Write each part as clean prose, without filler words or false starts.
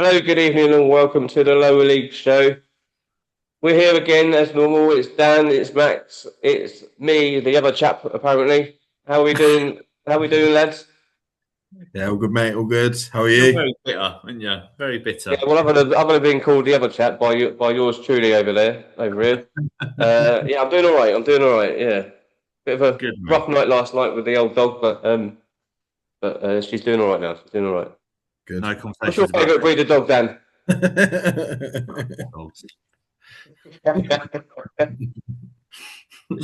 Hello, good evening, and welcome to the Lower League Show. We're here again as normal. It's Dan, it's Max, it's me, the other chap apparently. How are we doing? Lads? Yeah, all good, mate. All good. How are You're you? very bitter, aren't you? Very bitter. Yeah, well, I've been called the other chap by yours truly over here. Yeah, I'm doing all right. Yeah, bit of a Good, mate. rough night last night with the old dog, but she's doing all right now. She's doing all right. Good. No What's your conversations favourite breed of dog, Dan? dogs. This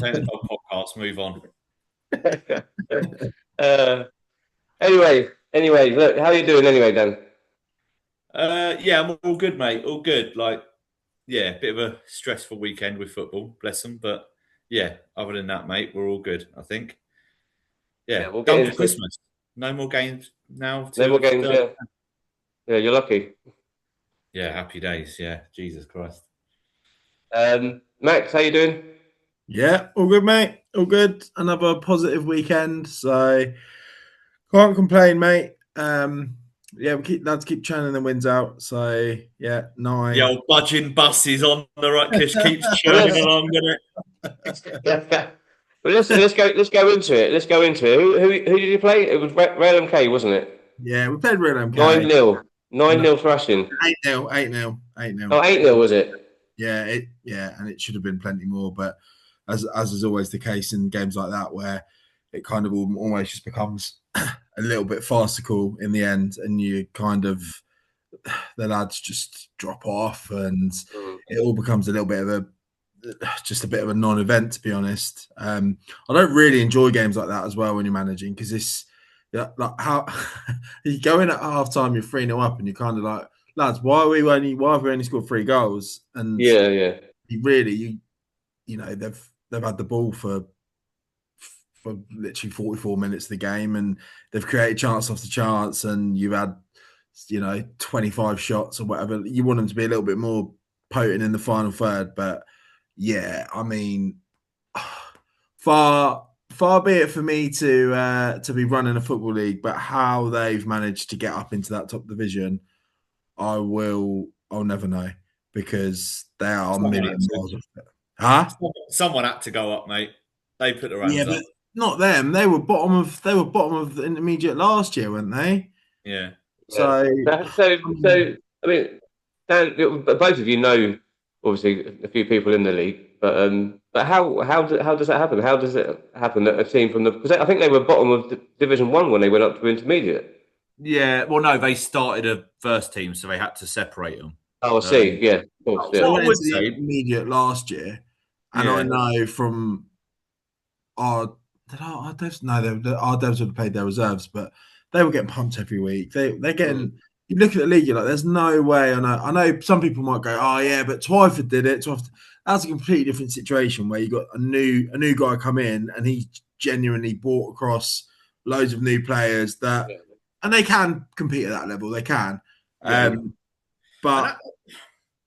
ain't a dog podcast. Move on. Anyway, look, how are you doing anyway, Dan? Yeah, I'm all good, mate. All good. Bit of a stressful weekend with football, bless them. But yeah, other than that, mate, we're all good, I think. Yeah, we'll get done into for Christmas. No more games now. No more games, yeah. Yeah, you're lucky. Yeah, happy days. Yeah, Jesus Christ. Max, how you doing? Yeah, all good, mate. All good. Another positive weekend, so can't complain, mate. Yeah, lads keep churning the wins out. So yeah, 9. The old budging bus is on the right. Kish keeps churning along, doesn't it? Well, let's go into it. Who did you play? It was Real MK, wasn't it? Yeah, we played Real MK. 9-0. 9-0 thrashing. 8-0. 8-0. 8-0. Oh, 8-0 was it? Yeah, and it should have been plenty more, but as is always the case in games like that, where it kind of almost just becomes a little bit farcical in the end, and you kind of the lads just drop off, and it all becomes a little bit of a non-event, to be honest. I don't really enjoy games like that as well when you're managing, because it's like how you go in at half time, you're 3-0 up, and you're kind of like, lads, why have we only scored 3 goals? And yeah, you know, they've had the ball for literally 44 minutes of the game, and they've created chance after chance, and you've had 25 shots or whatever. You want them to be a little bit more potent in the final third, but yeah, I mean, far be it for me to be running a football league, but how they've managed to get up into that top division, I'll never know, because they are million miles off it. Huh? Someone had to go up, mate. They put their hands up. But not them. They were bottom of the intermediate last year, weren't they? Yeah. So I mean, Dan, both of you know obviously a few people in the league, but how does that happen? How does it happen that a team because I think they were bottom of Division 1 when they went up to intermediate? Yeah, well, no, they started a first team, so they had to separate them. Oh, I see. Yeah, of course. Yeah. So I would say intermediate last year, and I know from our devs. No, our devs would have paid their reserves, but they were getting pumped every week. They're getting. You look at the league, you're like, there's no way. I know some people might go, oh yeah, but Twyford did it. That's a completely different situation where you got a new guy come in, and he genuinely brought across loads of new players that. Yeah. And they can compete at that level. They can. Yeah. But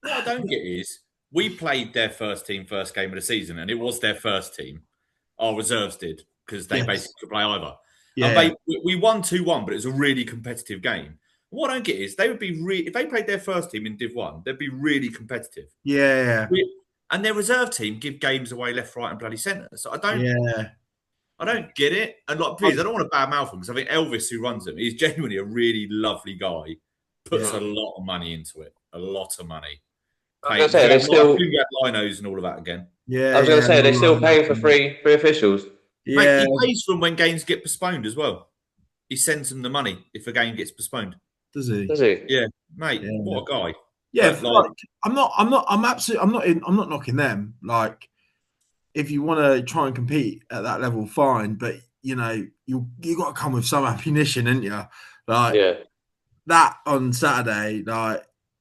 what I don't get is we played their first game of the season, and it was their first team. Our reserves did, because they basically could play either. Yeah. We won 2-1, but it was a really competitive game. What I don't get is they would be if they played their first team in Div 1, they'd be really competitive. Yeah. And their reserve team give games away left, right, and bloody centre. So I don't get it. And please, I don't want to badmouth him, because I think Elvis, who runs them, he's genuinely a really lovely guy. Puts a lot of money into it. A lot of money. I was going to say, they still get linos and all of that again. Yeah. I was going to say, they're still paying for free officials. Yeah. Mate, he pays for them when games get postponed as well. He sends them the money if a game gets postponed. Does he? Yeah, mate. Yeah. What a guy. Yeah. I'm not knocking them. Like, if you want to try and compete at that level, fine. But you got to come with some ammunition, ain't you? That on Saturday,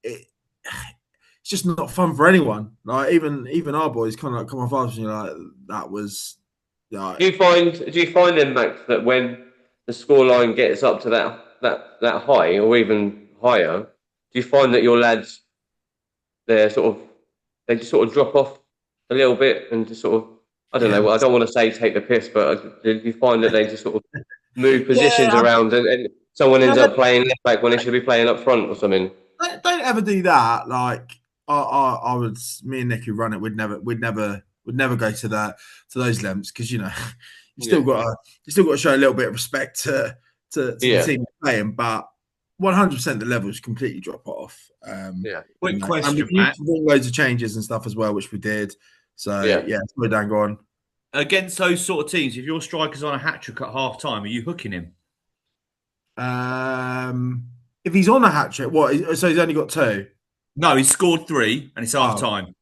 it's just not fun for anyone. Like, even our boys kind of come off after, and you're like, that was. Do you find then, Max, that when the scoreline gets up to that high or even higher, do you find that your lads they just sort of drop off a little bit and just sort of, I don't know, I don't want to say take the piss, but do you find that they just sort of move positions around and someone ends up playing left back when they should be playing up front or something? They don't ever do that. Like I would, me and Nick who run it, would never go to those lengths because you still got to show a little bit of respect to the team playing, but 100% the levels completely drop off. Quick question, and we Matt. loads of changes and stuff as well, which we did. So sorry, Dan, go on. Against those sort of teams, if your striker's on a hat trick at half time, are you hooking him? If he's on a hat trick, what? So he's only got 2? No, he's scored 3 and it's half time.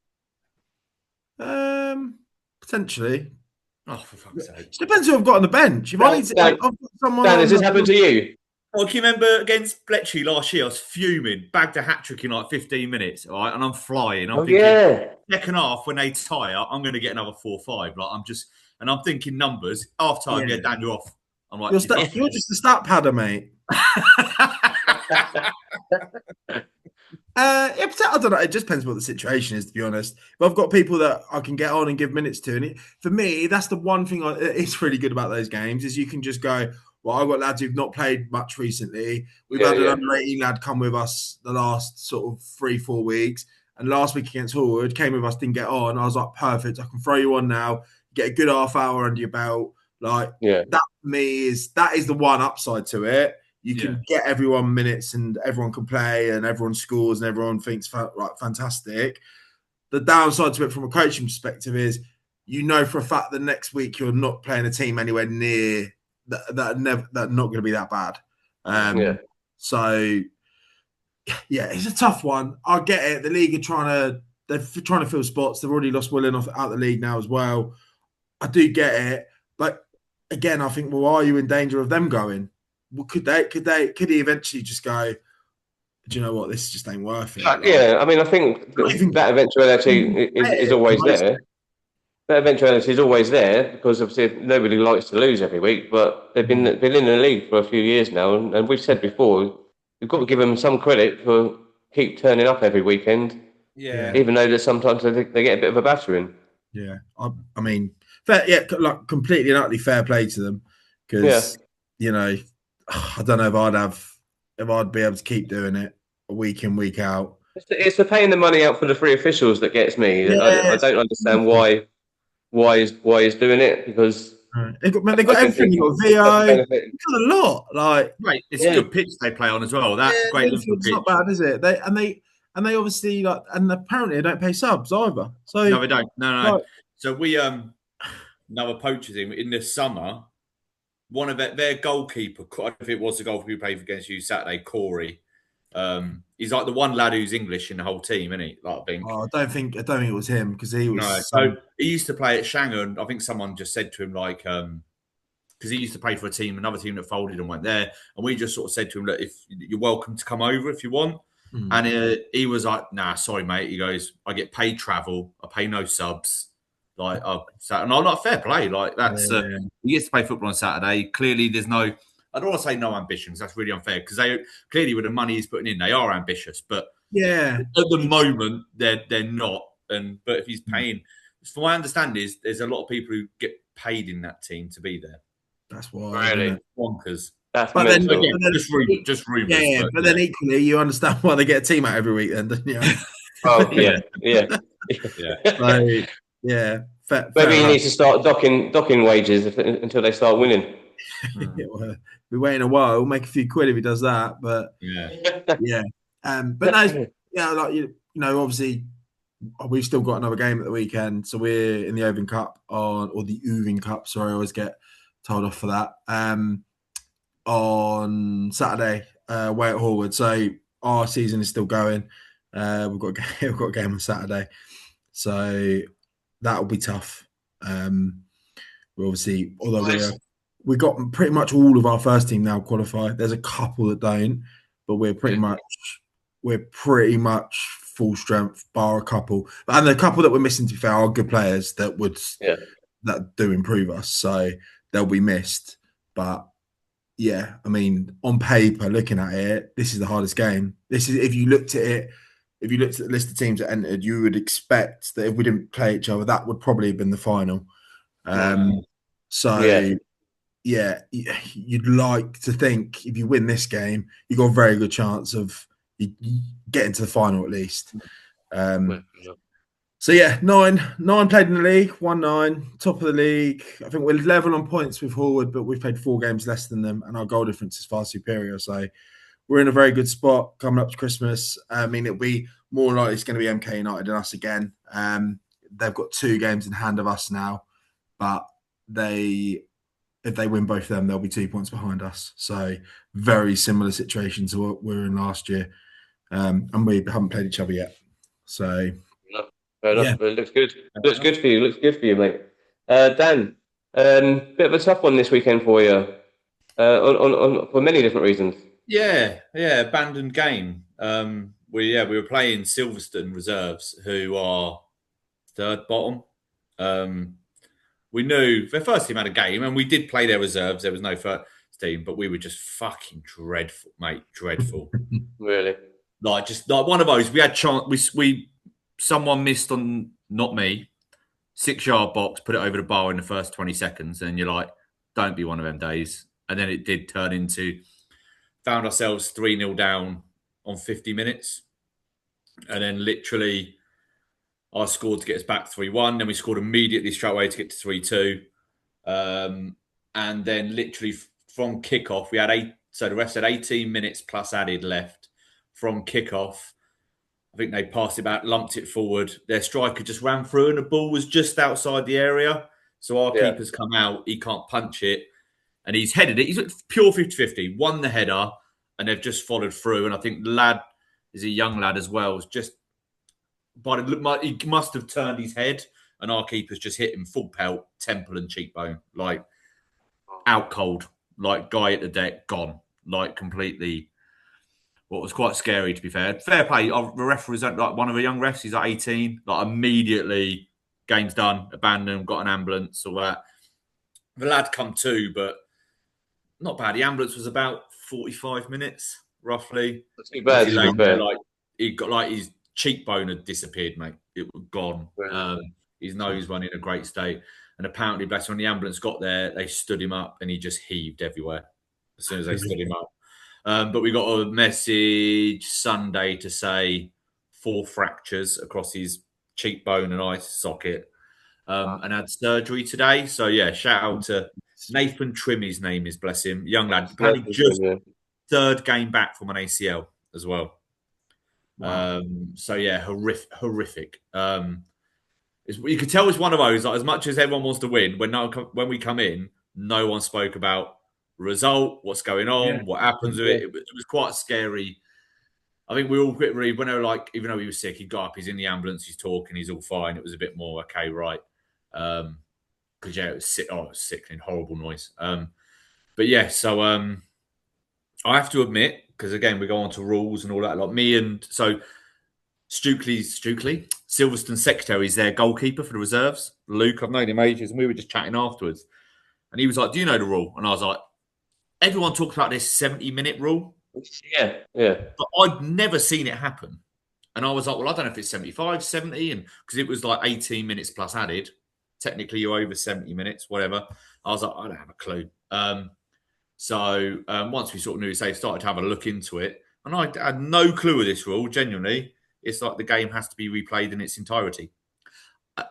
Potentially. Oh, for fuck's sake! It depends who I've got on the bench. If I need to, I've got someone. Dan, has this happened to you? Well, can you remember against Bletchley last year? I was fuming, bagged a hat trick in like 15 minutes, right? And I'm flying. I'm thinking, second half when they tire, I'm going to get another 4-5. Like I'm thinking numbers. Half time, Dan, you're off. I'm like, you're just a stat padder, mate. I don't know. It just depends what the situation is, to be honest. But I've got people that I can get on and give minutes to, and for me, that's the one thing it's really good about those games is you can just go. Well, I've got lads who've not played much recently. We've had an under 18 lad come with us the last sort of 3-4 weeks, and last week against Horwood came with us, didn't get on. I was like, perfect. I can throw you on now. Get a good half hour under your belt. Like that for me is the one upside to it. You can get everyone minutes and everyone can play and everyone scores and everyone thinks fantastic. The downside to it from a coaching perspective is for a fact that next week you're not playing a team anywhere near that not going to be that bad. So it's a tough one. I get it. The league they're trying to fill spots. They've already lost Will enough out the league now as well. I do get it, but again, I think, well, are you in danger of them going? Well, could he eventually just go, do you know what, this just ain't worth it? I mean, I think that eventuality is always there. That eventuality is always there because obviously nobody likes to lose every week, but they've been in the league for a few years now, and we've said before, we've got to give them some credit for keep turning up every weekend. Even though sometimes they get a bit of a battering. Yeah, I mean, like completely and utterly fair play to them because I don't know if I'd be able to keep doing it week in, week out. It's the paying the money out for the free officials that gets me. I don't understand why he's doing it because they've got everything. You've got VO. You've got a lot. Like, it's a good pitch they play on as well. That's great. It's not bad, is it? They obviously and apparently they don't pay subs either. So no, they don't. No. Like, so we another poacher team in the summer. One of their goalkeeper, I don't know if it was the goalkeeper who played against you Saturday, Corey. He's like the one lad who's English in the whole team, isn't he? Like, I don't think it was him because he was. No, so he used to play at Shanghai, and I think someone just said to him like, because he used to play for another team that folded and went there, and we just sort of said to him, look, if you're welcome to come over if you want, and he was like, nah, sorry mate. He goes, I get paid travel, I pay no subs. Like, and I'm not fair play. Like, that's he gets to play football on Saturday. Clearly, there's no. I don't want to say no ambitions. That's really unfair because they clearly with the money he's putting in, they are ambitious. But at the moment, they're not. But if he's paying, from my understanding, is there's a lot of people who get paid in that team to be there. That's why really bonkers. That's but then just rumors. Yeah, but then equally, you understand why they get a team out every week, then, don't you? Oh yeah. So, yeah. Maybe he needs to start docking wages until they start winning. Well, be waiting a while. We'll make a few quid if he does that. But but no, like obviously we've still got another game at the weekend. So we're in the Oven Cup or the Oven Cup. Sorry, I always get told off for that. On Saturday, away at Horwood. So our season is still going. We've got a game on Saturday. So that'll be tough. We're obviously, although we got pretty much all of our first team now qualified. There's a couple that don't, but we're pretty much full strength, bar a couple. And the couple that we're missing, to be fair, are good players that do improve us. So they'll be missed. But yeah, I mean, on paper, looking at it, this is the hardest game. This is if you looked at the list of teams that entered, you would expect that if we didn't play each other, that would probably have been the final. You'd like to think if you win this game, you've got a very good chance of you get into the final at least. Yeah. So yeah, nine played in the league, 1-9, top of the league. I think we're level on points with Horwood, but we've played 4 games less than them, and our goal difference is far superior. So we're in a very good spot coming up to Christmas. I mean, it'll be more likely it's going to be MK United and us again. They've got 2 games in hand of us now, but if they win both of them, they'll be 2 points behind us. So very similar situation to what we were in last year, and we haven't played each other yet. So. Fair enough. It looks good. Looks good for you. Looks good for you, mate. Dan, bit of a tough one this weekend for you, for many different reasons. Yeah, abandoned game. We were playing Silverstone reserves, who are 3rd bottom. We knew their first team had a game, and we did play their reserves. There was no first team, but we were just fucking dreadful, mate. Dreadful. Really? Like one of those. We had chance. Someone missed on, not me, 6-yard box, put it over the bar in the first 20 seconds, and you're like, don't be one of them days. And then it did turn into, found ourselves 3-0 down on 50 minutes. And then literally, I scored to get us back 3-1. Then we scored immediately straight away to get to 3-2. And then literally from kickoff, we had so the rest had 18 minutes plus added left from kickoff. I think they passed it back, lumped it forward. Their striker just ran through and the ball was just outside the area. So our keeper's come out. He can't punch it. And he's headed it. He's pure 50-50. Won the header and they've just followed through. And I think the lad is a young lad as well. He must have turned his head and our keeper's just hit him full pelt, temple and cheekbone. Like out cold. Like guy at the deck, gone. Like completely... What was quite scary, to be fair. Fair play. The ref was like one of the young refs. He's like 18. Like immediately, game's done. Abandoned. Got an ambulance. All that. The lad come to, but not bad. The ambulance was about 45 minutes, roughly. That's too bad. He got like his cheekbone had disappeared, mate. It was gone. Right. His nose wasn't in a great state, and apparently, bless him, when the ambulance got there, they stood him up, and he just heaved everywhere as soon as they stood him up. But we got a message Sunday to say 4 fractures across his cheekbone and eye socket, and had surgery today. So yeah, shout out to Nathan Trim. His name is, bless him, young lad. Apparently just 3rd game back from an ACL as well. Wow. So yeah, horrific. You could tell it's one of those. Like, as much as everyone wants to win, when we come in, no one spoke about result, what's going on, what happens with it. It was quite scary. I think we all really, when they were like, even though he was sick, he got up, he's in the ambulance, he's talking, he's all fine. It was a bit more okay, right? Because it was sick. Oh, it was sickening, horrible noise. But yeah, so I have to admit, because again, we go on to rules and all that. Like me and so Stukely, Silverstone secretary is their goalkeeper for the reserves. Luke, I've known him ages, and we were just chatting afterwards. And he was like, "Do you know the rule?" And I was like, everyone talks about this 70-minute rule. Yeah. But I'd never seen it happen. And I was like, well, I don't know if it's 75, 70. And because it was like 18 minutes plus added. Technically, you're over 70 minutes, whatever. I was like, I don't have a clue. So once we sort of knew, they started to have a look into it. And I had no clue of this rule, genuinely. It's like the game has to be replayed in its entirety.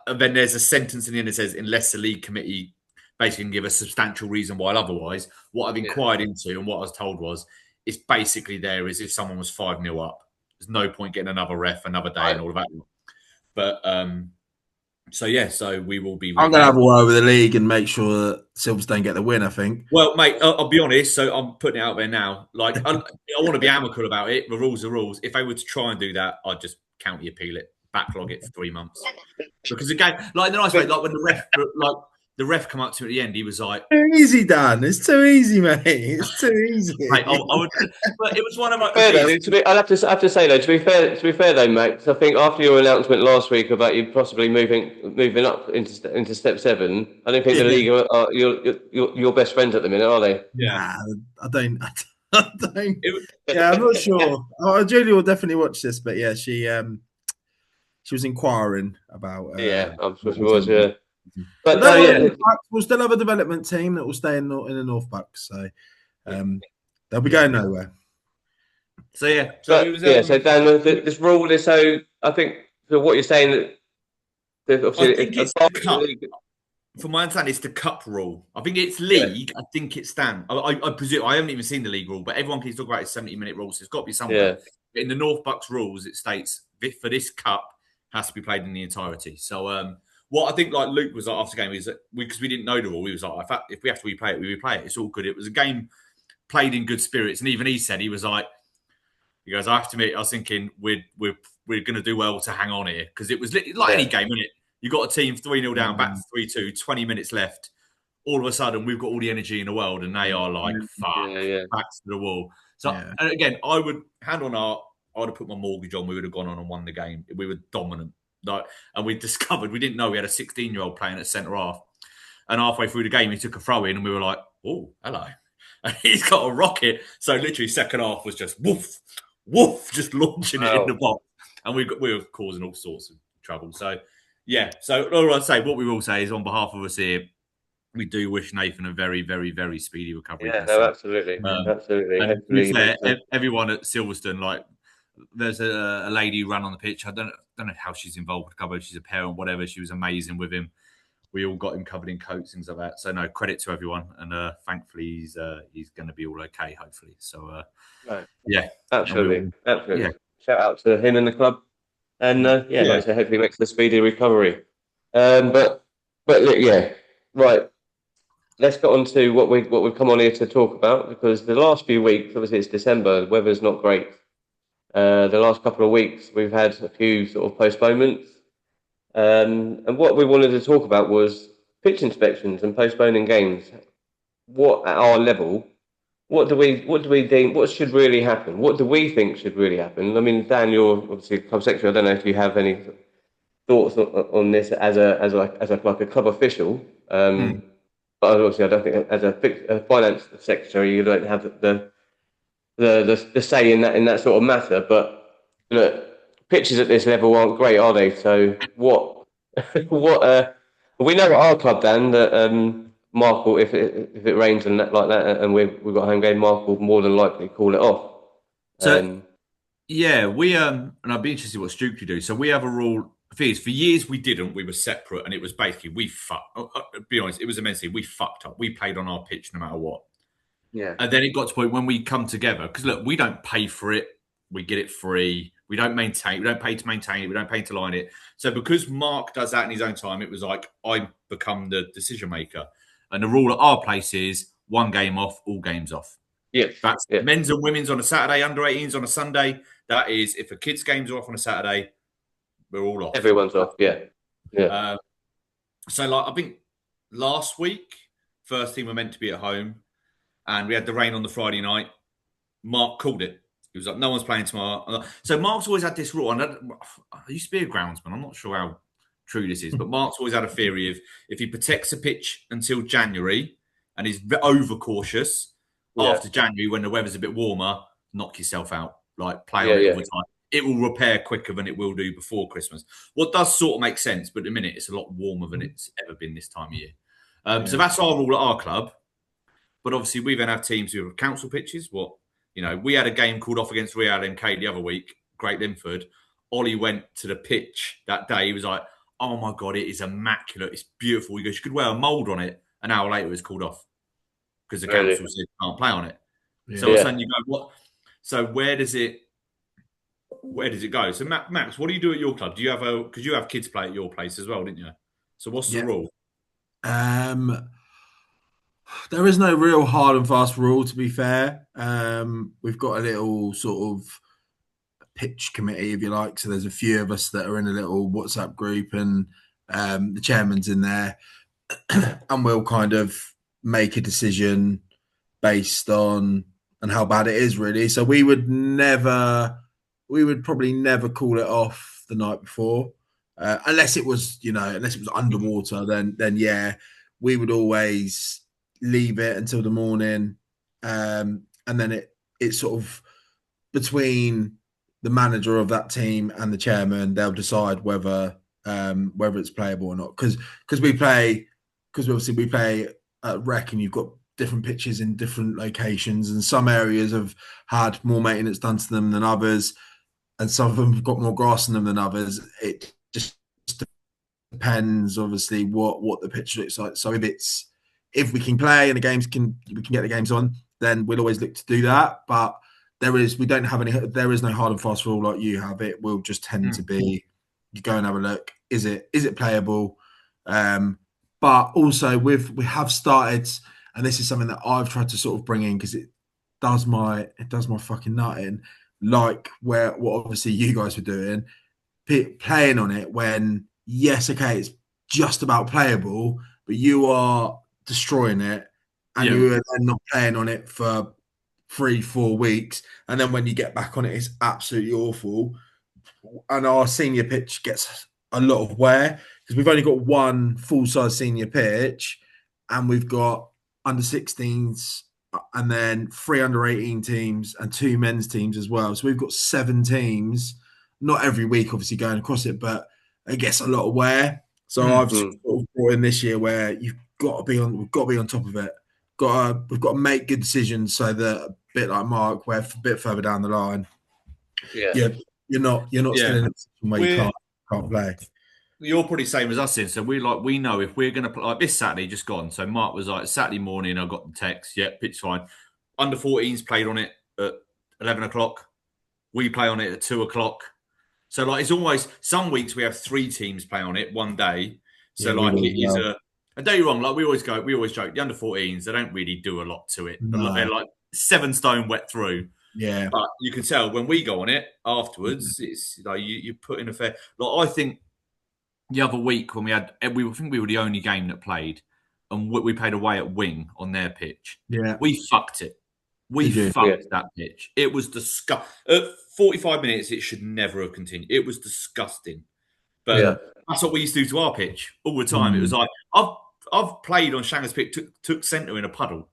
And then there's a sentence in the end that says, unless the league committee basically can give a substantial reason why otherwise. What I've inquired into and what I was told was, it's basically there is if someone was 5-0 up, there's no point getting another ref another day and all of that. But so we will be. I'm going to have a word with the league and make sure that Silverstone get the win, I think. Well, mate, I'll be honest. So I'm putting it out there now. Like, I want to be amicable about it. The rules are rules. If they were to try and do that, I'd just county appeal it, backlog it for 3 months. Because again, like the nice way, like when the ref come up to me at the end, he was like, too easy, Dan. It's too easy, mate. It's too easy. Mate, but it was one of my. I'll have to say though, to be fair though, Max, I think after your announcement last week about you possibly moving up into step 7, I don't think the league are your best friends at the minute, are they? Yeah, I don't. Yeah, I'm not sure. Julie will definitely watch this, but yeah, she was inquiring about. Yeah, I'm sure she was. Yeah. But we'll still have a development team that will stay in the North Bucks, so they'll be going nowhere. So yeah, so it But was. yeah, so Dan, this rule is so. I think for what you're saying that I obviously think it's the cup. From my understanding, it's the cup rule. I think it's Yeah, league. I think it's stand. I presume I haven't even seen the league rule, but everyone keeps talking about it's 70-minute rules. So it's got to be somewhere. yeah, But in the North Bucks rules, it states for this cup has to be played in the entirety. So what I think like Luke was like after the game is that because we didn't know the rule, we was like, if we have to replay it, we replay it. It's all good. It was a game played in good spirits, and even he said he was like, he goes, I have to admit, I was thinking we're going to do well to hang on here because it was like any game, isn't it? You got a team 3-0 down, back to 3-2, 20 minutes left. All of a sudden, we've got all the energy in the world, and they are like, fuck, yeah. backs to the wall. So, and again, I would have put my mortgage on. We would have gone on and won the game. We were dominant. Like, and we discovered, we didn't know we had a 16-year-old playing at centre half. And halfway through the game, he took a throw in, and we were like, oh, hello. And he's got a rocket. So literally, second half was just woof, woof, just launching it in the box. And we were causing all sorts of trouble. So, yeah. So all I'd say, what we will say is on behalf of us here, we do wish Nathan a very, very, very speedy recovery. Yeah, no, absolutely, absolutely. And to be fair, everyone at Silverstone, like, there's a lady who ran on the pitch. I don't know how she's involved with cover. She's a parent, whatever. She was amazing with him. We all got him covered in coats, things like that. So no, credit to everyone, and thankfully he's going to be all okay, hopefully. So yeah, absolutely. Yeah. Shout out to him and the club, and like I say, hopefully makes a speedy recovery. But yeah, right. Let's get on to what we've come on here to talk about, because the last few weeks, obviously it's December, the weather's not great. The last couple of weeks we've had a few sort of postponements. And what we wanted to talk about was pitch inspections and postponing games. What at our level, what do we think? What should really happen? What do we think should really happen? I mean, Dan, you're obviously club secretary. I don't know if you have any thoughts on this as a club official. But obviously, I don't think as a finance secretary you don't have the say in that sort of matter. But pitches at this level aren't great, are they? So what we know at our club, Dan, that Mark will, if it rains and like that, and we've got a home game, Mark will more than likely call it off. So yeah, we and I'd be interested what Stukely do. So we have a rule. For years we didn't. We were separate, and it was basically we fucked. Be honest, it was immensely. We fucked up. We played on our pitch no matter what. Yeah. And then it got to a point when we come together, because look, we don't pay for it. We get it free. We don't maintain. We don't pay to maintain it. We don't pay to line it. So because Mark does that in his own time, it was like I become the decision maker. And the rule at our place is 1 game off, all games off. Yeah. That's men's and women's on a Saturday, under 18s on a Sunday. That is, if a kid's games are off on a Saturday, we're all off. Everyone's off. Yeah. So like I think last week, first team were meant to be at home, and we had the rain on the Friday night. Mark called it. He was like, no one's playing tomorrow. So Mark's always had this rule. And I used to be a groundsman. I'm not sure how true this is, but Mark's always had a theory of if he protects a pitch until January and is overcautious, after January, when the weather's a bit warmer, knock yourself out. Like, play on it all the time. It will repair quicker than it will do before Christmas. What does sort of make sense, but at the minute it's a lot warmer than it's ever been this time of year. So that's our rule at our club. But obviously, we then have teams who have council pitches. We had a game called off against Real MK the other week, Great Linford. Ollie went to the pitch that day. He was like, oh my God, it is immaculate. It's beautiful. He goes, you could wear a mould on it. An hour later, it was called off because the council said you can't play on it. Yeah. So all of a sudden you go, what? So where does it go? So Max, what do you do at your club? Do you have because you have kids play at your place as well, didn't you? So what's the rule? There is no real hard and fast rule, to be fair. We've got a little sort of pitch committee, if you like. So there's a few of us that are in a little WhatsApp group, and the chairman's in there, and we'll kind of make a decision based on how bad it is, really. So we would probably never call it off the night before, unless it was underwater. Then yeah, we would always leave it until the morning, and then it's sort of between the manager of that team and the chairman. They'll decide whether it's playable or not. Because we play at rec, and you've got different pitches in different locations, and some areas have had more maintenance done to them than others, and some of them have got more grass in them than others. It just depends, obviously, what the pitch looks like. So if we can play and we can get the games on, then we'll always look to do that. But there is no hard and fast rule like you have. It will just tend to be, you go and have a look. Is it playable? But also we have started, and this is something that I've tried to sort of bring in, because it does my fucking nut in, like what obviously you guys were doing, playing on it when, yes, okay, it's just about playable, but you are destroying it, and you are then not playing on it for 3-4 weeks, and then when you get back on it, it's absolutely awful. And our senior pitch gets a lot of wear, because we've only got one full-size senior pitch, and we've got under 16s, and then 3 under 18 teams and 2 men's teams as well. So we've got 7 teams, not every week obviously going across it, but it gets a lot of wear. So I've sort of brought in this year where we've got to be on top of it. We've got to make good decisions, so that, a bit like Mark, where a bit further down the line, you're not still in a position where you can't play. You're probably the same as us, in. So we know if we're going to play, like this Saturday just gone. So Mark was like, Saturday morning, I got the text. Yeah, pitch fine. Under 14s played on it at 11 o'clock. We play on it at 2 o'clock. So it's almost, some weeks we have 3 teams play on it one day. So it is a. And don't get me wrong, we always joke, the under 14s, they don't really do a lot to it. No. They're like 7 stone wet through. Yeah. But you can tell when we go on it afterwards, it's like you put in a fair. I think the other week when we were the only game that played, and we played away at Wing on their pitch. Yeah. We fucked it. We fucked that pitch. It was disgusting. At 45 minutes, it should never have continued. It was disgusting. But that's what we used to do to our pitch all the time. It was like, I've played on Shanger's pitch, took centre in a puddle,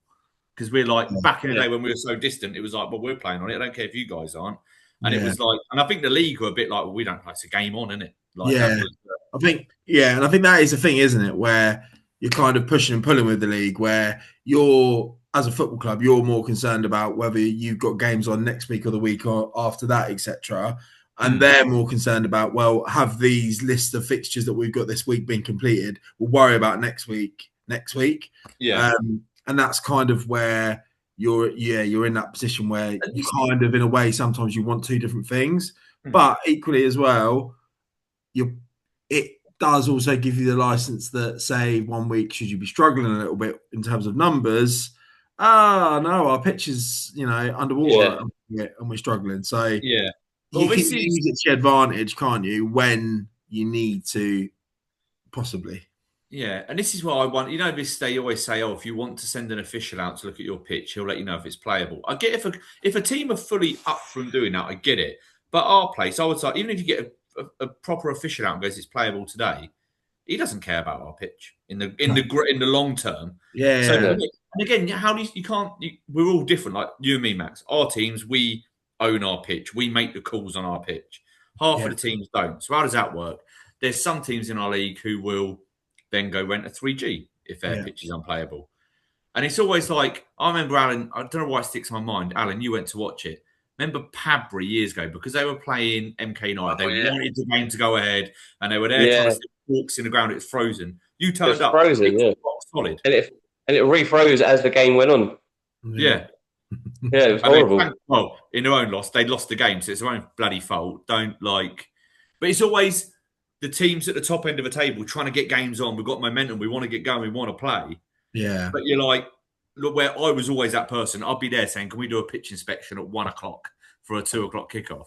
because we're like, back in the day when we were so distant, it was like, well, we're playing on it. I don't care if you guys aren't. And it was like, and I think the league were a bit like, well, we don't, it's a game on, isn't it? I think that is the thing, isn't it? Where you're kind of pushing and pulling with the league, where you're, as a football club, you're more concerned about whether you've got games on next week or the week or after that, etc. And they're more concerned about, well, have these lists of fixtures that we've got this week been completed? We'll worry about next week. Yeah. And that's kind of where you're in that position where you kind of, in a way, sometimes you want 2 different things, but equally as well, it does also give you the license that, say, 1 week, should you be struggling a little bit in terms of numbers, no, our pitch is, underwater, and we're struggling. So you can use it to your advantage, can't you, when you need to, possibly. Yeah, and this is what I want. They always say, if you want to send an official out to look at your pitch, he'll let you know if it's playable. I get if a team are fully up from doing that, I get it. But our place, I would say, even if you get a proper official out and goes, it's playable today, he doesn't care about our pitch in the long term. Yeah. So, and again, how do you can't? We're all different. Like you and me, Max. Our teams, we own our pitch. We make the calls on our pitch. Half of the teams don't. So how does that work? There's some teams in our league who will then go rent a 3G if their pitch is unplayable. And it's always like, I remember Alan, I don't know why it sticks in my mind. Alan, you went to watch it. Remember Padbury years ago, because they were playing MK9. They wanted the game to go ahead, and they were there trying to stick forks in the ground. It's frozen. You turned up. Frozen, solid. And it refroze as the game went on. Yeah. Yeah, it was horrible. Well, in their own loss, they lost the game, so it's their own bloody fault. But it's always the teams at the top end of the table trying to get games on. We've got momentum. We want to get going. We want to play. Yeah. But you're like, look, where I was always that person, I'd be there saying, can we do a pitch inspection at 1 o'clock for a 2 o'clock kickoff?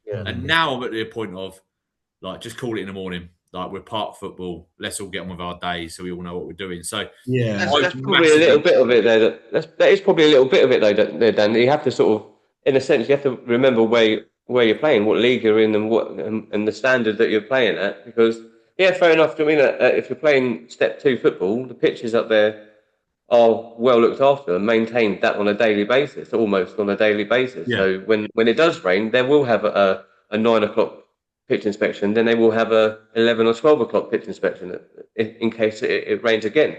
Yeah. And now I'm at the point of, like, just call it in the morning. Like, we're part of football. Let's all get on with our days so we all know what we're doing. So, yeah, that's probably a little bit of it there. That is probably a little bit of it, though, Dan. You have to sort of, in a sense, you have to remember where you're playing, what league you're in, and the standard that you're playing at. Because, yeah, fair enough. I mean, if you're playing Step 2 football, the pitches up there are well looked after and maintained that on a daily basis, almost on a daily basis. Yeah. So when it does rain, they will have a 9 o'clock pitch inspection. Then they will have a 11 or 12 o'clock pitch inspection in case it rains again.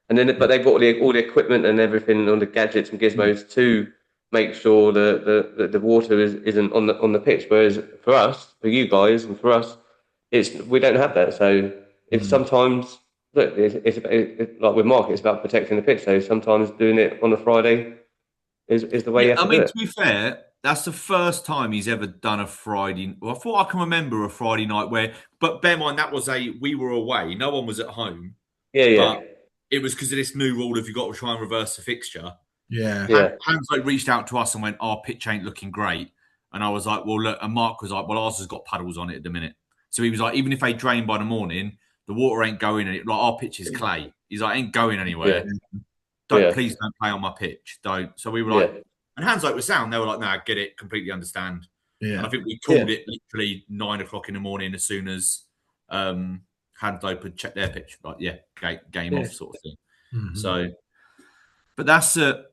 And then, but they've got all the equipment and everything, all the gadgets and gizmos to make sure the water isn't on the pitch. Whereas for us, for you guys, and for us, we don't have that. So it's sometimes look, like with Mark, it's about protecting the pitch. So sometimes doing it on a Friday is the way you have to do it. To be fair, that's the first time he's ever done a Friday. Well, I thought I can remember a Friday night but bear in mind we were away, no one was at home. Yeah. But it was because of this new rule of you've got to try and reverse the fixture. Yeah. Hans reached out to us and went, our pitch ain't looking great. And I was like, well, look, and Mark was like, well, ours has got puddles on it at the minute. So he was like, even if they drain by the morning, the water ain't going in it. Like, our pitch is clay. He's like, ain't going anywhere. Please don't play on my pitch. Don't. So we were like, and Hans was sound. They were like, nah, get it, completely understand. Yeah. And I think we called it literally 9 o'clock in the morning as soon as Hans had checked their pitch. Like, game off sort of thing. Mm-hmm. So, but that's I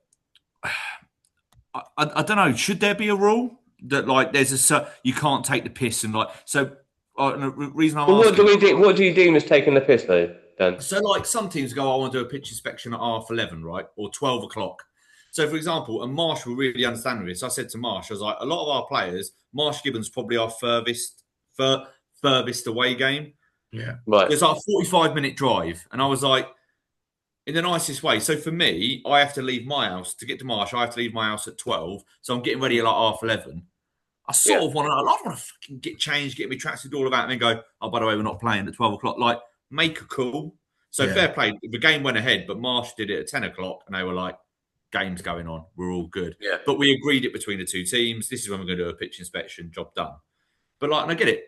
don't know. Should there be a rule that like there's you can't take the piss and like so? The reason I'm asking, what do you deem as taking the piss though, Dan? So like some teams go, I want to do a pitch inspection at 11:30, right, or 12 o'clock. So for example, and Marsh will really understand with this. I said to Marsh, I was like, a lot of our players, Marsh Gibbons probably our furthest away game. Yeah, right. It's like a 45-minute drive, and I was like, in the nicest way. So for me, I have to leave my house to get to Marsh. I have to leave my house at 12. So I'm getting ready at like 11:30. I sort of want to fucking get changed, get me tracksuit, all of that, and then go, oh, by the way, we're not playing at 12 o'clock. Like, make a call. So fair play. The game went ahead, but Marsh did it at 10 o'clock, and they were like, game's going on. We're all good. Yeah. But we agreed it between the two teams. This is when we're going to do a pitch inspection. Job done. But like, and I get it.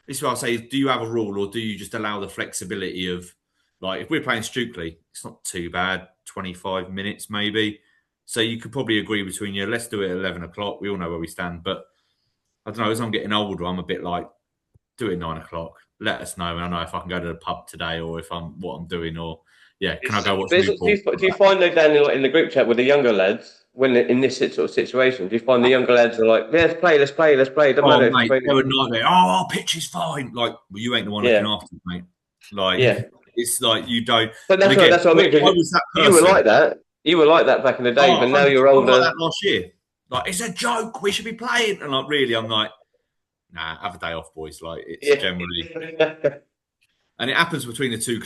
This is what I say, do you have a rule or do you just allow the flexibility of, like, if we're playing Stukely, it's not too bad, 25 minutes maybe. So you could probably agree between you, let's do it at 11 o'clock. We all know where we stand. But I don't know, as I'm getting older, I'm a bit like, do it at 9 o'clock. Let us know. I know if I can go to the pub today or if what I'm doing or, can I go watch Newport? Do you find though, Dan, in the group chat with the younger lads, when in this sort of situation, do you find the younger lads are like, let's play. Don't matter. Mate, they would nightmare. Oh, our pitch is fine. Like, well, you ain't the one looking after it, mate. Like, it's like you don't. But that's what I mean. You were like that. You were like that back in the day, but now you're older. Like that last year. Like, it's a joke. We should be playing. And like, really, I'm like, nah, have a day off, boys. Like, it's generally. And it happens between the two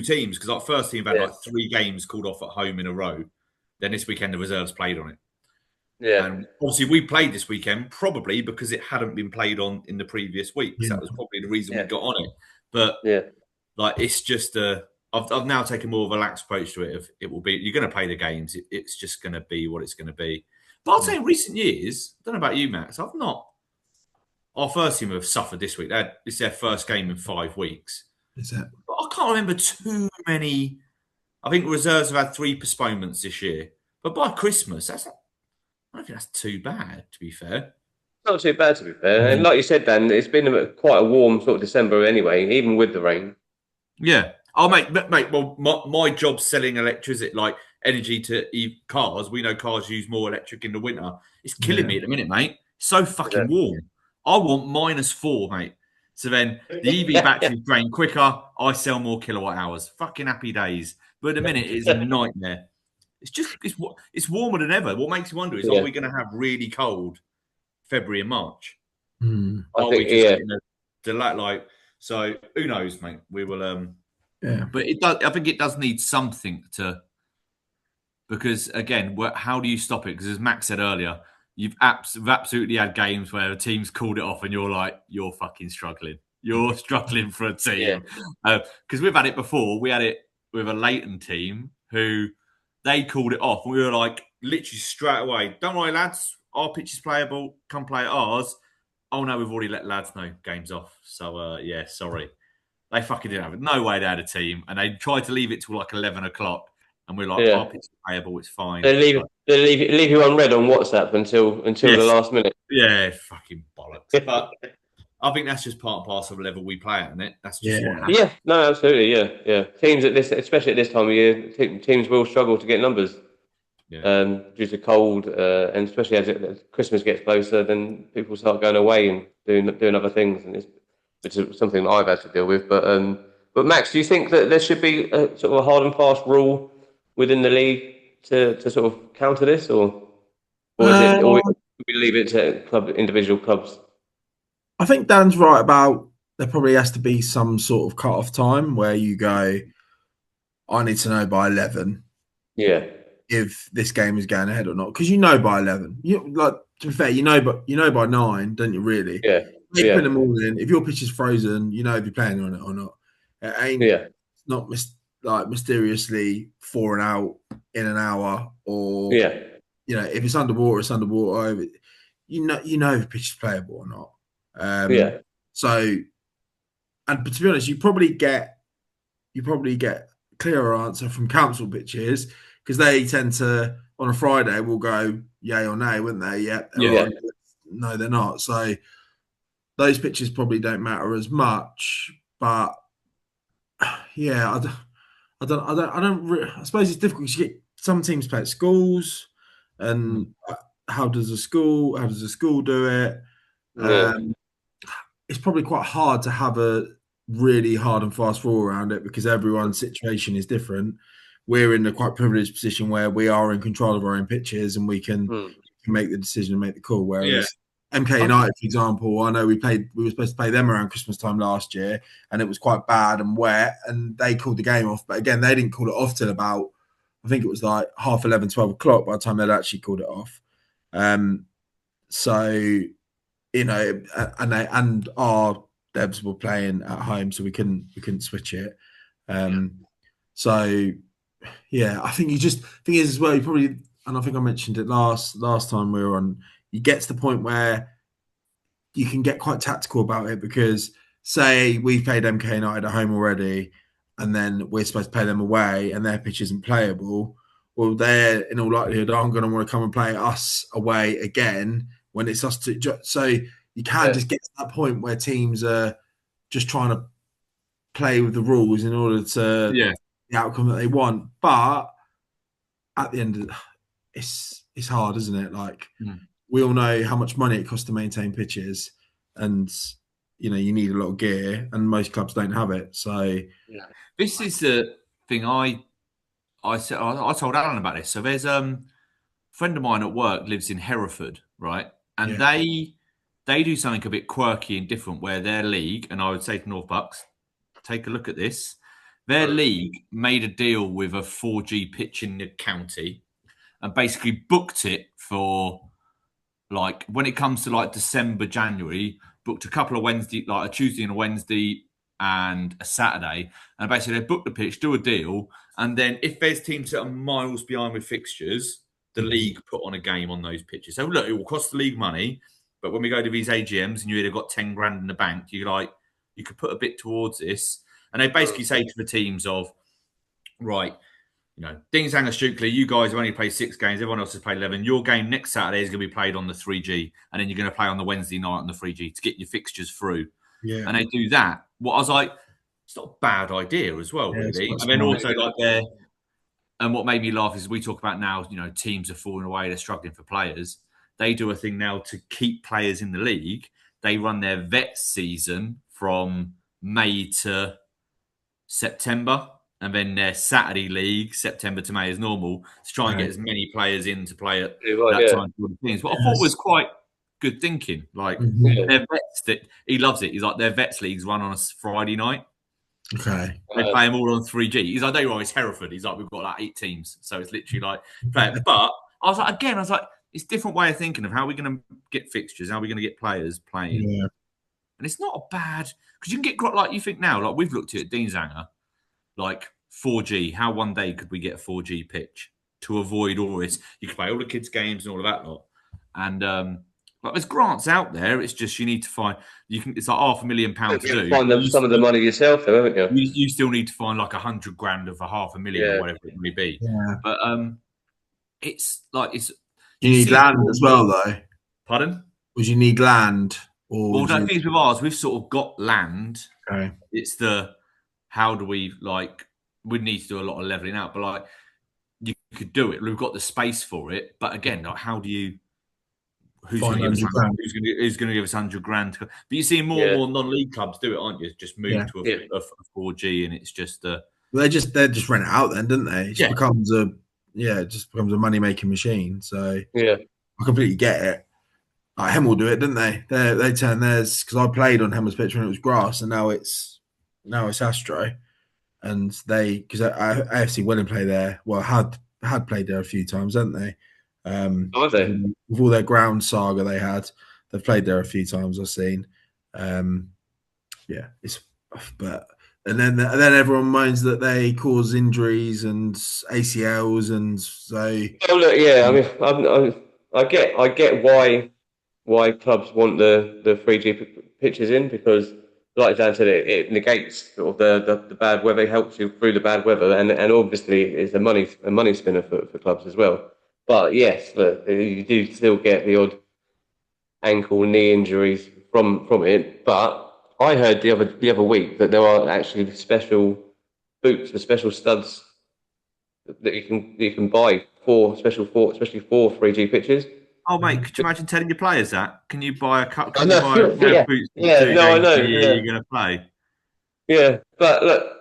teams because like first team had like 3 games called off at home in a row. Then this weekend the reserves played on it. Yeah, and obviously we played this weekend probably because it hadn't been played on in the previous weeks. That was probably the reason we got on it. But like it's just I've now taken more of a relaxed approach to it. It will be you're going to play the games. It's just going to be what it's going to be. But I'll say in recent years, I don't know about you, Max. I've not. Our first team have suffered this week. It's their first game in 5 weeks. Is it? But I can't remember too many. I think reserves have had 3 postponements this year. But by Christmas, I don't think that's too bad, to be fair. Not too bad, to be fair. And like you said, Dan, it's been quite a warm sort of December anyway, even with the rain. Yeah. Oh, mate. Well, my job's selling electricity, like energy to cars. We know cars use more electric in the winter. It's killing me at the minute, mate. It's so fucking warm. I want -4, mate. So then the EV batteries drain quicker. I sell more kilowatt hours. Fucking happy days. But at the minute, it's a nightmare. It's warmer than ever. What makes you wonder is, are we going to have really cold February and March? I think, so who knows, mate? We will. But it does. I think it does need something to. Because again, how do you stop it? Because as Max said earlier, you've absolutely had games where a team's called it off, and you're like, you're fucking struggling. You're struggling for a team. Because we've had it before. We had it with a Leighton team who they called it off, and we were like, literally straight away, don't worry, lads, our pitch is playable. Come play at ours. Oh no, we've already let lads know game's off. So sorry. They fucking didn't have it. No way they had a team, and they tried to leave it till like 11 o'clock. And we're like, our pitch is playable, it's fine. They leave you on red on WhatsApp until the last minute. Yeah, fucking bollocks. But I think that's just part and parcel of the level we play at, isn't it? That's just what happens. Yeah, no, absolutely, yeah. Teams especially at this time of year, teams will struggle to get numbers. Due to cold, and especially as Christmas gets closer, then people start going away and doing other things, and which is something that I've had to deal with. But But Max, do you think that there should be a sort of a hard and fast rule within the league to sort of counter this, or is it, or we leave it to individual clubs? I think Dan's right about there probably has to be some sort of cut-off time where you go, I need to know by 11 Yeah, if this game is going ahead or not, because by 11. To be fair, you know by 9, don't you? Really, yeah, 8 in yeah, the morning. If your pitch is frozen, you know if you're playing on it or not. It ain't yeah, not mysteriously 4 and out in an hour, or yeah, if it's underwater, it's underwater. You know if the pitch is playable or not. yeah, So, but to be honest, you probably get clearer answer from council pitches because they tend to on a Friday will go yay or nay, wouldn't they? Yeah, they're yeah, on. No, they're not. So those pitches probably don't matter as much. But yeah, I suppose it's difficult because you get some teams play at schools, and how does a school do it? yeah, It's probably quite hard to have a really hard and fast rule around it because everyone's situation is different. We're in a quite privileged position where we are in control of our own pitches and we can make the decision and make the call. Whereas MK United, for example, I know we were supposed to play them around Christmas time last year, and it was quite bad and wet, and they called the game off. But again, they didn't call it off till about, I think it was like 11:30, 12 o'clock by the time they'd actually called it off. So and our devs were playing at home, so we couldn't switch it. So yeah, I think thing is as well. You probably, and I think I mentioned it last time we were on. You get to the point where you can get quite tactical about it because, say, we've played MK United at home already, and then we're supposed to play them away, and their pitch isn't playable. Well, they're in all likelihood aren't going to want to come and play us away again when it's us to. So you can just get to that point where teams are just trying to play with the rules in order to the outcome that they want. But at the end of it's hard, isn't it? Like we all know how much money it costs to maintain pitches, and you need a lot of gear, and most clubs don't have it. So this is the thing I told Alan about this. So there's a friend of mine at work lives in Hereford, right? And they do something a bit quirky and different where their league, and I would say to North Bucks, take a look at this. Their league made a deal with a 4G pitch in the county and basically booked it for like when it comes to like December, January, booked a couple of Wednesday, like a Tuesday and a Wednesday and a Saturday. And basically they book the pitch, do a deal. And then if there's teams that are miles behind with fixtures, the league put on a game on those pitches. So look, it will cost the league money. But when we go to these AGMs and you either got 10 grand in the bank, you could put a bit towards this. And they basically say to the teams of, right, Dingshanger Stukely, you guys have only played 6 games. Everyone else has played 11. Your game next Saturday is going to be played on the 3G. And then you're going to play on the Wednesday night on the 3G to get your fixtures through. Yeah. And they do that. What I was like, it's not a bad idea as well, really. And then also and what made me laugh is we talk about now, teams are falling away. They're struggling for players. They do a thing now to keep players in the league. They run their vet season from May to September, and then their Saturday league, September to May, is normal to try and get as many players in to play at that time. Things. What I thought was quite good thinking. Like their vets, that he loves it. He's like their vets leagues run on a Friday night. Okay, they play them all on 3G. He's like, don't worry, it's Hereford. He's like, we've got like 8 teams, so it's literally like play it. But I was like, it's a different way of thinking of how we're going to get fixtures, how we're going to get players playing. Yeah. And it's not a bad, because you can get, like you think now, like we've looked at Deanzanger, like 4G, how one day could we get a 4G pitch to avoid all this? You can play all the kids' games and all of that lot. And like there's grants out there, it's just you need to find, it's like £500,000 to do. Find some of the money yourself, though, haven't you? You still need to find like 100 grand of a £500,000 or whatever it may be. Yeah. But it's like, you need land as well, though. Pardon? Would you need land? Well, the thing is with ours, we've sort of got land. Okay. It's how do we we'd need to do a lot of leveling out, but like you could do it. We've got the space for it. But again, like how do you who's going to give us 500 grand. who's going to give us 100 grand? But you see more and more non-league clubs do it, aren't you? Just move to a 4G, and it's just they just rent it out then, didn't they? It just becomes a money making machine. So I completely get it. Like Hemel do it, didn't they? They turn theirs, because I played on Hemel's pitch when it was grass, and now it's Astro, and because AFC Welling play there. Well, had played there a few times, hadn't they? Are they? With all their ground saga they've played there a few times. I've seen. And then everyone moans that they cause injuries and ACLs, and so. Oh look, yeah. I mean, I get why clubs want the 3G pitches in, because, like Dan said, it negates sort of the bad weather, helps you through the bad weather, and obviously it's a money spinner for clubs as well. But yes, look, you do still get the odd ankle, knee injuries from it. But I heard the other week that there are actually special boots, the special studs that you can buy especially for 3G pitches. Oh mate, could you imagine telling your players that? Can you buy a cup? Can you buy a pair of boots? I know. You're going to play. Yeah, but look,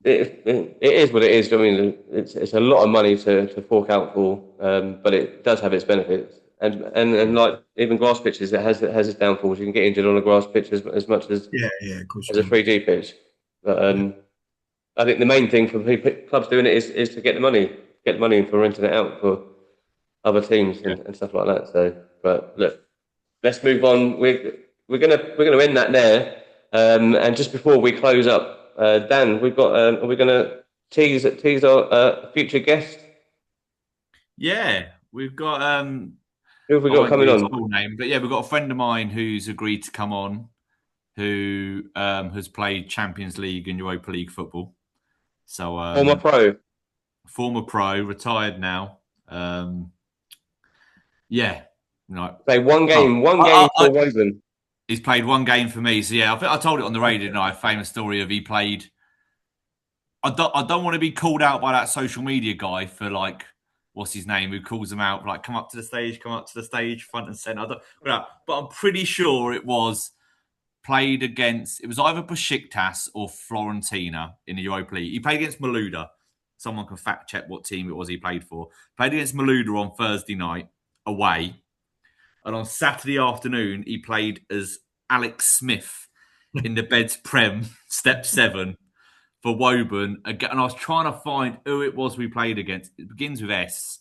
it is what it is. I mean, it's a lot of money to fork out for, but it does have its benefits. And like even grass pitches, it has its downfalls. You can get injured on a grass pitch as much as of course as a 3G pitch. But I think the main thing for clubs doing it is to get the money for renting it out for other teams and stuff like that. So, but look, let's move on. We're gonna end that there. And just before we close up, Dan, we've got. Are we gonna tease our future guest? Yeah, we've got. Who have we got coming on? Full name, but yeah, we've got a friend of mine who's agreed to come on, who has played Champions League and Europa League football. So former pro, retired now. Play one game for Woburn. He's played one game for me. So yeah, I think I told it on the radio tonight. A famous story of he played. I don't want to be called out by that social media guy for like, what's his name, who calls them out like, come up to the stage, front and centre. But I'm pretty sure it was played against. It was either Besiktas or Fiorentina in the Europa League. He played against Malouda. Someone can fact check what team it was he played for. Played against Malouda on Thursday night away. And on Saturday afternoon, he played as Alex Smith in the Beds Prem, Step 7 for Woburn. And I was trying to find who it was we played against. It begins with S.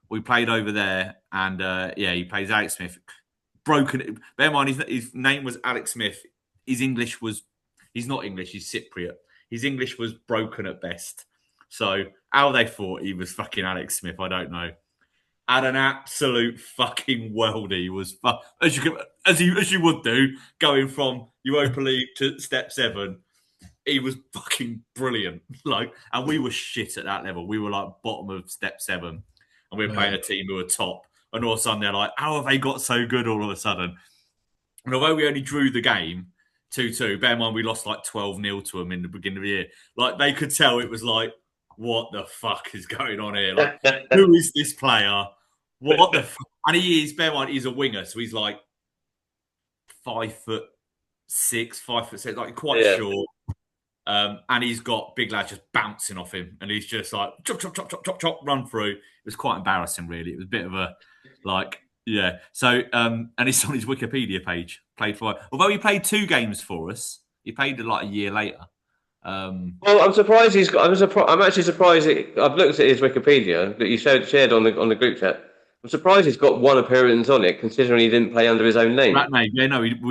We played over there. And he plays Alex Smith. Broken. Bear in mind, his name was Alex Smith. He's not English, he's Cypriot. His English was broken at best. So how they thought he was fucking Alex Smith, I don't know. Had an absolute fucking worldie. Was as you would do, going from Europa League to Step 7. He was fucking brilliant. And we were shit at that level. We were like bottom of Step 7, and we were playing a team who were top. And all of a sudden they're like, how have they got so good all of a sudden? And although we only drew the game 2-2, bear in mind we lost like 12-0 to them in the beginning of the year. Like they could tell it was like, what the fuck is going on here? Like, who is this player? What the fuck? And he is, bear in mind, he's a winger, so he's like 5'6", 5'7", like quite short. And he's got big lads just bouncing off him, and he's just like chop, chop, chop, chop, chop, chop, run through. It was quite embarrassing, really. It was a bit of a So, and it's on his Wikipedia page. Although he played 2 games for us, he played like a year later. Well, I'm surprised I'm actually surprised. I've looked at his Wikipedia that you shared on the group chat. I'm surprised he's got 1 appearance on it, considering he didn't play under his own name. That name,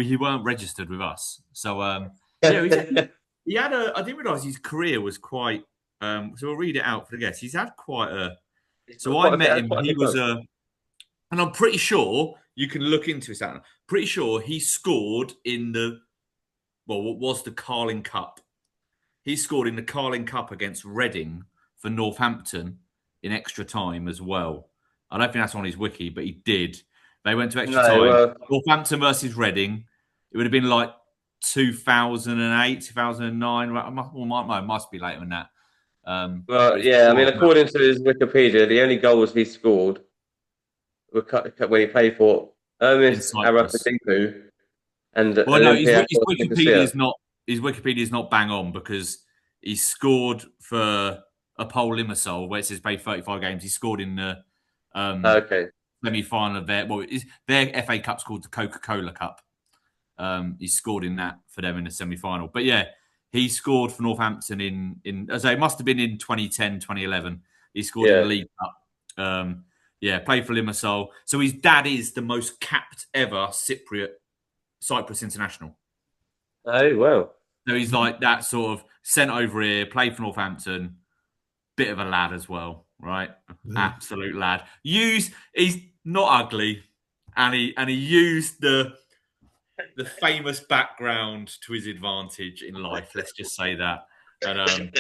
he weren't registered with us. So, he had I didn't realise his career was quite. So we'll read it out for the guests. He's had quite a. So I met him. He was and I'm pretty sure you can look into his. Pretty sure he scored in what was the Carling Cup. He scored in the Carling Cup against Reading for Northampton in extra time as well. I don't think that's on his wiki, but he did. They went to extra time. Northampton versus Reading. It would have been like 2008, 2009. Well, must be later than that. According to his Wikipedia, the only goals he scored were when he played for in Ernest Cyprus. Arapadipu and Well, no, Olympiacos Nicosia. His Wikipedia is not bang on because he scored for Apol Limassol, where it says played 35 games. He scored in the Okay. semi-final of their FA Cup's called the Coca-Cola Cup. He scored in that for them in the semi-final. But yeah, he scored for Northampton in as it must have been in 2010, 2011. He scored in the League Cup. Played for Limassol. So his dad is the most capped ever Cyprus international. Oh, wow. So he's like that sort of sent over here, played for Northampton, bit of a lad as well, right? Absolute lad. He's not ugly, and he used the famous background to his advantage in life. Let's just say that. And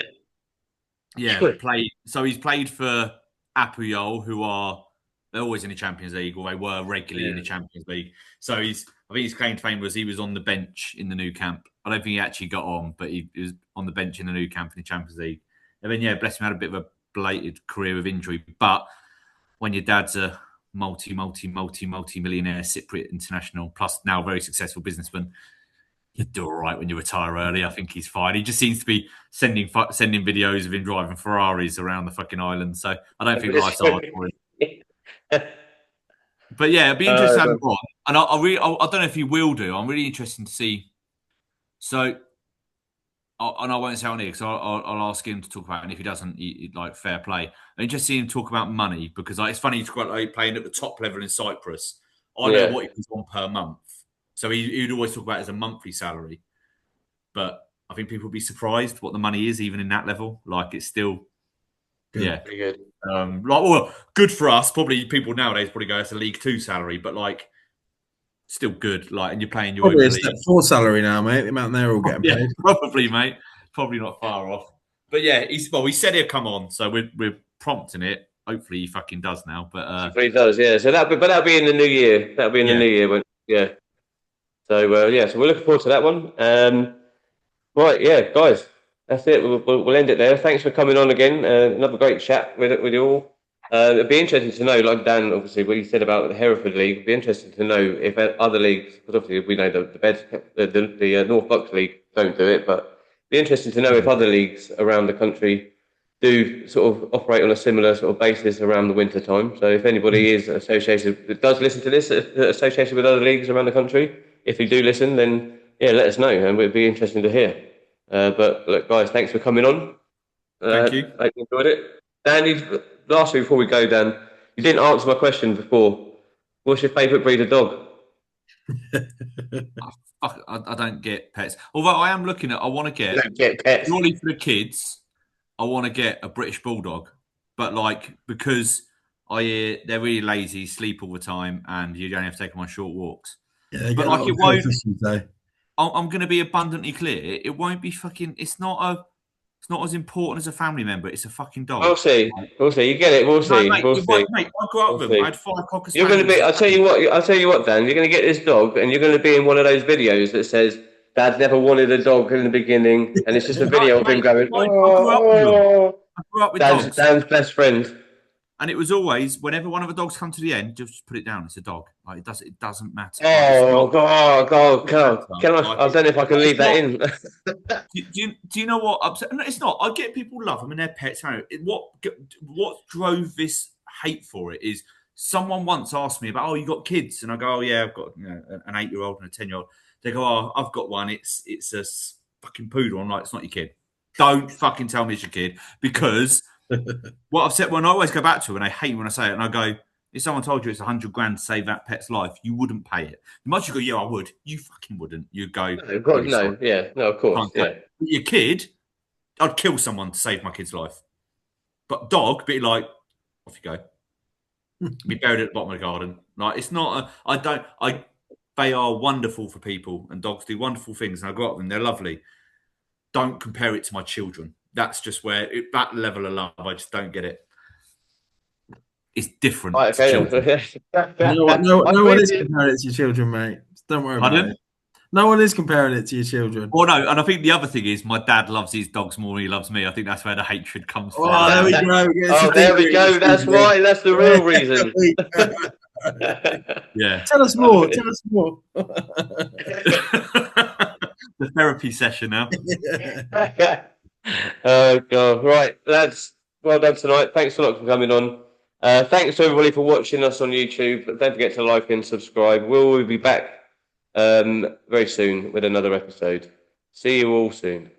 he's played for Apoel, they're always in the Champions League, or they were regularly in the Champions League. So I think his claim to fame was he was on the bench in the new camp. I don't think he actually got on, but he was on the bench in the new camp in the Champions League. And then, bless him, had a bit of a belated career of injury. But when your dad's a multi-millionaire Cypriot international, plus now very successful businessman, you do all right when you retire early. I think he's fine. He just seems to be sending videos of him driving Ferraris around the fucking island. So I don't think life's hard for him. But yeah, it'd be interesting to have him on. And I don't know if he will do. I'm really interested to see. So, and I won't say on here because I'll ask him to talk about it. And if he doesn't, like fair play. And just see him talk about money because it's funny to like playing at the top level in Cyprus. I know what he was on per month. So he'd always talk about it as a monthly salary. But I think people would be surprised what the money is, even in that level. Like it's still, pretty good. Good for us. Probably people nowadays probably go it's a League Two salary, but like still good. Like, and you're paying your probably a step 4 salary now, mate. The amount they're all getting paid. Probably, mate. Probably not far off. But yeah, he said he'll come on, so we're prompting it. Hopefully, he fucking does now. But hopefully he does, yeah. So that'll be in the new year. That'll be in the new year. So so we're looking forward to that one. Right, guys, that's it. We'll end it there. Thanks for coming on again. Another great chat with you all. It'd be interesting to know, like Dan, obviously, what you said about the Hereford League. It'd be interesting to know if other leagues, because obviously we know the North Bucks League don't do it, but it'd be interesting to know if other leagues around the country do sort of operate on a similar sort of basis around the winter time. So if anybody is associated, does listen to this, associated with other leagues around the country, if you do listen, then let us know, and it'd be interesting to hear. But look, guys, thanks for coming on. Thank you. I enjoyed it. Dan, lastly, before we go, Dan, you didn't answer my question before. What's your favourite breed of dog? I don't get pets. Although I am looking at, I want to get. You don't get pets. Purely for the kids, I want to get a British Bulldog, but like because I hear they're really lazy, sleep all the time, and you don't have to take them on short walks. Yeah, but like it won't. I'm going to be abundantly clear. It won't be fucking. It's not as important as a family member. It's a fucking dog. We'll see. You get it. We'll see. Mate, we'll see. Mate, I grew up with them. I had 5 cocker You're going to be. I'll tell you what, Dan. You're going to get this dog, and you're going to be in one of those videos that says, "Dad never wanted a dog in the beginning," and it's just a video of him going. I grew up with dogs. Dan's best friend. And it was always whenever one of the dogs come to the end, just put it down. It's a dog. Like it doesn't matter. Oh God! Can I? I don't know if I can leave that in. Do you know what upset? No, it's not. I get people love them and their pets. What drove this hate for it is someone once asked me about, you got kids, and I go, yeah, I've got an 8-year-old and a 10-year-old. They go, I've got one. It's a fucking poodle. I'm like, it's not your kid. Don't fucking tell me it's your kid because. What I've said when I always go back to, and I hate when I say it, and I go, if someone told you it's $100,000 to save that pet's life, you wouldn't pay it. Much you go, yeah, I would. You fucking wouldn't. You'd go, of course, yeah. Your kid, I'd kill someone to save my kid's life. But dog, be like, off you go. Be buried at the bottom of the garden. Like it's not. They are wonderful for people, and dogs do wonderful things, and I grew up with them. They're lovely. Don't compare it to my children. That's just where that level of love, I just don't get it. It's different. Right, okay. No one is comparing it to your children, mate. Don't worry about it. No one is comparing it to your children. Well, no, and I think the other thing is my dad loves his dogs more than he loves me. I think that's where the hatred comes from. Oh, there we go. Yes, there we go. That's why. That's the real reason. Yeah. Tell us more. Tell us more. The therapy session now. Oh God! Right, lads. Well done tonight. Thanks a lot for coming on. Thanks to everybody for watching us on YouTube. Don't forget to like and subscribe. We'll be back very soon with another episode. See you all soon.